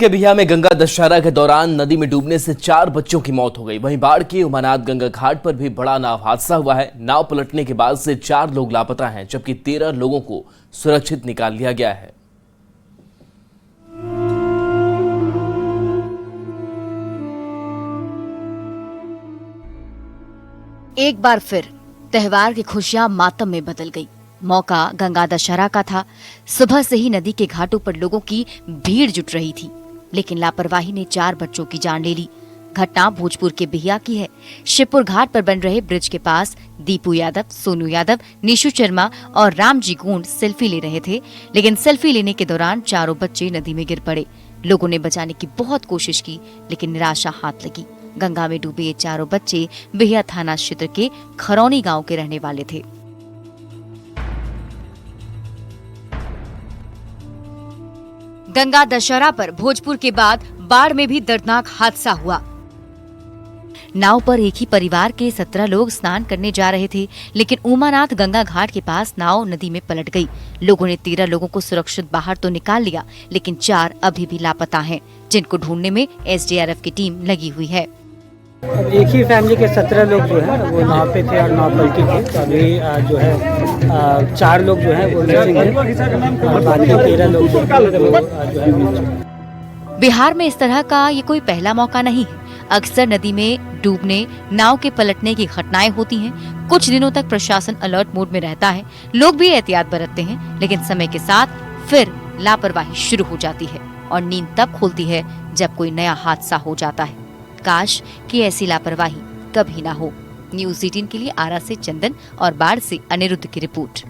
के बिहिया में गंगा दशहरा के दौरान नदी में डूबने से 4 बच्चों की मौत हो गई। वहीं बाढ़ के उमानाथ गंगा घाट पर भी बड़ा नाव हादसा हुआ है। नाव पलटने के बाद से 4 लोग लापता हैं, जबकि 13 लोगों को सुरक्षित निकाल लिया गया है। एक बार फिर त्योहार की खुशियां मातम में बदल गई। मौका गंगा दशहरा का था। सुबह से ही नदी के घाटों पर लोगों की भीड़ जुट रही थी, लेकिन लापरवाही ने 4 बच्चों की जान ले ली। घटना भोजपुर के बिहिया की है। शिवपुर घाट पर बन रहे ब्रिज के पास दीपू यादव, सोनू यादव, निशु शर्मा और रामजी गोंड सेल्फी ले रहे थे, लेकिन सेल्फी लेने के दौरान चारों बच्चे नदी में गिर पड़े। लोगों ने बचाने की बहुत कोशिश की, लेकिन निराशा हाथ लगी। गंगा में डूबे ये चारों बच्चे बिहिया थाना क्षेत्र के खरौनी गांव के रहने वाले थे। गंगा दशहरा पर भोजपुर के बाद बाढ़ में भी दर्दनाक हादसा हुआ। नाव पर एक ही परिवार के 17 लोग स्नान करने जा रहे थे, लेकिन उमानाथ गंगा घाट के पास नाव नदी में पलट गई। लोगों ने 13 लोगों को सुरक्षित बाहर तो निकाल लिया, लेकिन 4 अभी भी लापता हैं, जिनको ढूंढने में एसडीआरएफ की टीम लगी हुई है। एक ही फैमिली के 17 लोग जो है वो नाव पे थे और नाव पलटी थी। तो अभी जो है 4 लोग जो है वो मिसिंग है और बाकी 13 लोग जो है। बिहार में इस तरह का ये कोई पहला मौका नहीं है। अक्सर नदी में डूबने, नाव के पलटने की घटनाएं होती हैं। कुछ दिनों तक प्रशासन अलर्ट मोड में रहता है, लोग भी एहतियात बरतते हैं, लेकिन समय के साथ फिर लापरवाही शुरू हो जाती है और नींद तब खुलती है जब कोई नया हादसा हो जाता है। काश कि ऐसी लापरवाही कभी ना हो। न्यूज़ 18 के लिए आरा से चंदन और बाढ़ से अनिरुद्ध की रिपोर्ट।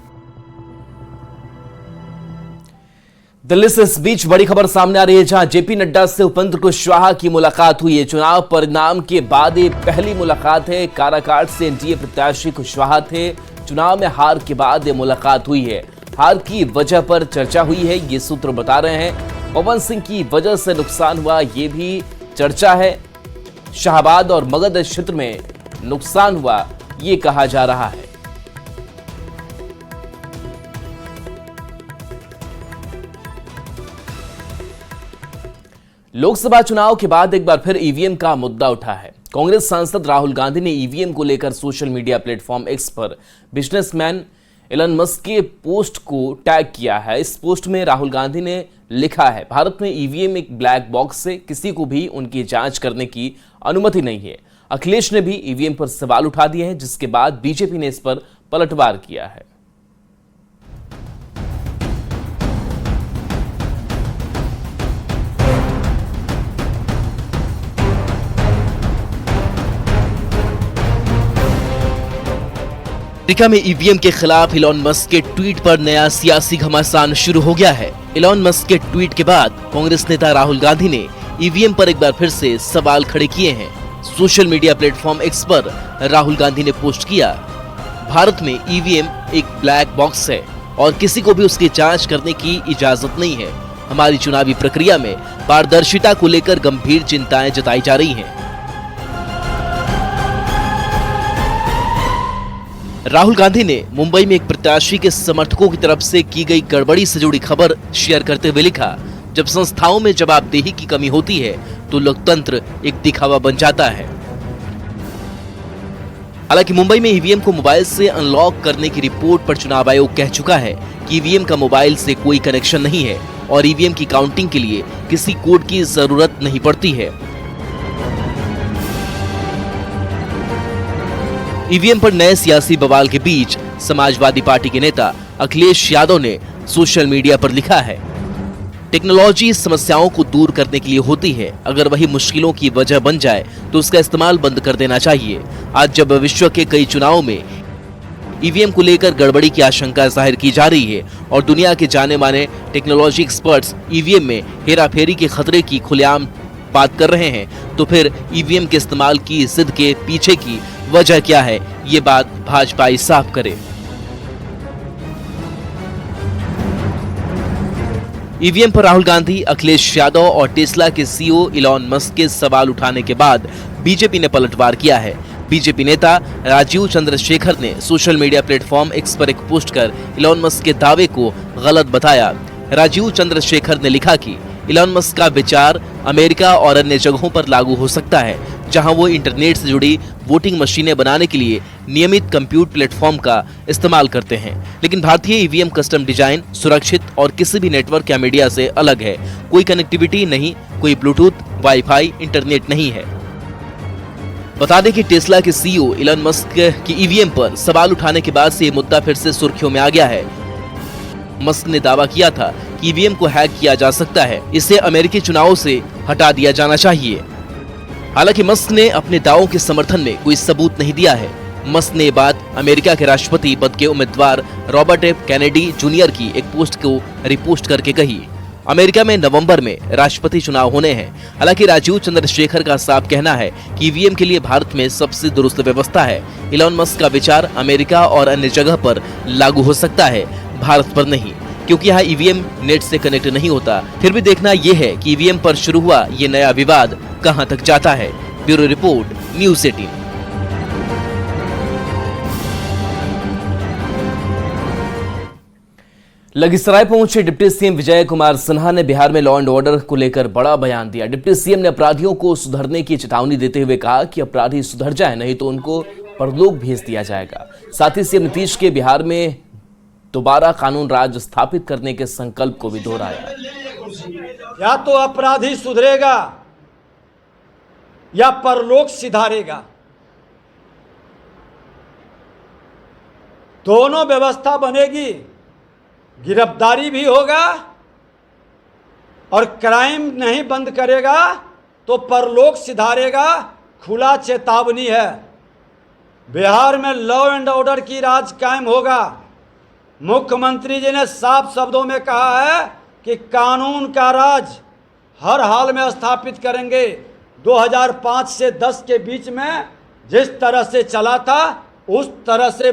दिल्ली से इस बीच बड़ी खबर सामने आ रही है, जहां जेपी नड्डा से उपेंद्र कुशवाहा की मुलाकात हुई है। चुनाव परिणाम के बाद ये पहली मुलाकात है। काराकाट से एनडीए प्रत्याशी कुशवाहा थे। चुनाव में हार के बाद ये मुलाकात हुई है। हार की वजह पर चर्चा हुई है, ये सूत्र बता रहे हैं। पवन सिंह की वजह से नुकसान हुआ, ये भी चर्चा है। शाहबाद और मगध क्षेत्र में नुकसान हुआ, ये कहा जा रहा है। लोकसभा चुनाव के बाद एक बार फिर ईवीएम का मुद्दा उठा है। कांग्रेस सांसद राहुल गांधी ने ईवीएम को लेकर सोशल मीडिया प्लेटफॉर्म एक्स पर बिजनेसमैन एलन मस्क के पोस्ट को टैग किया है। इस पोस्ट में राहुल गांधी ने लिखा है, भारत में ईवीएम एक ब्लैक बॉक्स है, किसी को भी उनकी जांच करने की अनुमति नहीं है। अखिलेश ने भी ईवीएम पर सवाल उठा दिए हैं, जिसके बाद बीजेपी ने इस पर पलटवार किया है। अमेरिका में ईवीएम के खिलाफ इलॉन मस्क के ट्वीट पर नया सियासी घमासान शुरू हो गया है। इलॉन मस्क के ट्वीट के बाद कांग्रेस नेता राहुल गांधी ने ईवीएम पर एक बार फिर से सवाल खड़े किए हैं। सोशल मीडिया प्लेटफॉर्म एक्स पर राहुल गांधी ने पोस्ट किया, भारत में ईवीएम एक ब्लैक बॉक्स है और किसी को भी उसकी जांच करने की इजाजत नहीं है। हमारी चुनावी प्रक्रिया में पारदर्शिता को लेकर गंभीर चिंताएं जताई जा रही हैं। राहुल गांधी ने मुंबई में एक प्रत्याशी के समर्थकों की तरफ से की गई गड़बड़ी से जुड़ी खबर शेयर करते हुए लिखा, जब संस्थाओं में जवाबदेही की कमी होती है तो लोकतंत्र एक दिखावा बन जाता है। हालांकि मुंबई में ईवीएम को मोबाइल से अनलॉक करने की रिपोर्ट पर चुनाव आयोग कह चुका है कि ईवीएम का मोबाइल से कोई कनेक्शन नहीं है और ईवीएम की काउंटिंग के लिए किसी कोड की जरूरत नहीं पड़ती है। ईवीएम पर नए सियासी बवाल के बीच समाजवादी पार्टी के नेता अखिलेश यादव ने सोशल मीडिया पर लिखा है, टेक्नोलॉजी समस्याओं को दूर करने के लिए होती है, अगर वही मुश्किलों की वजह बन जाए तो उसका इस्तेमाल बंद कर देना चाहिए। आज जब विश्व के कई चुनावों में ईवीएम को लेकर गड़बड़ी की आशंका जाहिर की जा रही है और दुनिया के जाने माने टेक्नोलॉजी एक्सपर्ट्स ईवीएम में हेराफेरी के खतरे की खुलेआम बात कर रहे हैं, तो फिर ईवीएम के इस्तेमाल की जिद के पीछे की वजह क्या है, ये बात भाजपा ही साफ करे। ईवीएम पर राहुल गांधी, अखिलेश यादव और टेस्ला के सीईओ इलॉन मस्क के सवाल उठाने के बाद बीजेपी ने पलटवार किया है। बीजेपी नेता राजीव चंद्रशेखर ने सोशल मीडिया प्लेटफॉर्म एक्स पर एक पोस्ट कर इलॉन मस्क के दावे को गलत बताया। राजीव चंद्रशेखर ने लिखा कि इलॉन मस्क का विचार अमेरिका और अन्य जगहों पर लागू हो सकता है, जहां वो इंटरनेट से जुड़ी वोटिंग मशीनें बनाने के लिए नियमित कंप्यूट प्लेटफॉर्म का इस्तेमाल करते हैं। लेकिन भारतीय ईवीएम कस्टम डिजाइन, सुरक्षित और किसी भी नेटवर्क या मीडिया से अलग है। कोई कनेक्टिविटी नहीं, कोई ब्लूटूथ, वाईफाई, इंटरनेट नहीं है। बता दें कि टेस्ला के सीईओ इलॉन मस्क की ईवीएम पर सवाल उठाने के बाद से ये मुद्दा फिर से सुर्खियों में आ गया है। मस्क ने दावा किया था कि ईवीएम को हैक किया जा सकता है, इसे अमेरिकी चुनावों से हटा दिया जाना चाहिए। हालांकि मस्क ने अपने दावों के समर्थन में कोई सबूत नहीं दिया है। मस्क ने ये बात अमेरिका के राष्ट्रपति पद के उम्मीदवार रॉबर्ट एफ कैनेडी जूनियर की एक पोस्ट को रिपोस्ट करके कही। अमेरिका में नवंबर में राष्ट्रपति चुनाव होने हैं। हालांकि राजीव चंद्रशेखर का साफ कहना है कि ईवीएम के लिए भारत में सबसे दुरुस्त व्यवस्था है। इलॉन मस्क का विचार अमेरिका और अन्य जगह पर लागू हो सकता है, भारत पर नहीं, क्योंकि यहाँ ईवीएम नेट से कनेक्ट नहीं होता। फिर भी देखना यह है कि ईवीएम पर शुरू हुआ ये नया विवाद कहां तक जाता है। Bureau report, news 18। लखीसराय पहुंचे डिप्टी सीएम विजय कुमार सिन्हा ने बिहार में लॉ एंड ऑर्डर को लेकर बड़ा बयान दिया। डिप्टी सीएम ने अपराधियों को सुधरने की चेतावनी देते हुए कहा कि अपराधी सुधर जाए, नहीं तो उनको परलोक भेज दिया जाएगा। साथ ही सीएम नीतीश के बिहार में दोबारा कानून राज स्थापित करने के संकल्प को भी दोहराया। या तो अपराधी सुधरेगा या परलोक सिधारेगा, दोनों व्यवस्था बनेगी। गिरफ्तारी भी होगा और क्राइम नहीं बंद करेगा तो परलोक सिधारेगा। खुला चेतावनी है। बिहार में लॉ एंड ऑर्डर की राज कायम होगा। मुख्यमंत्री जी ने साफ शब्दों में कहा है कि कानून का राज हर हाल में स्थापित करेंगे। 2005 से 10 के बीच में जिस तरह से चला था उस तरह से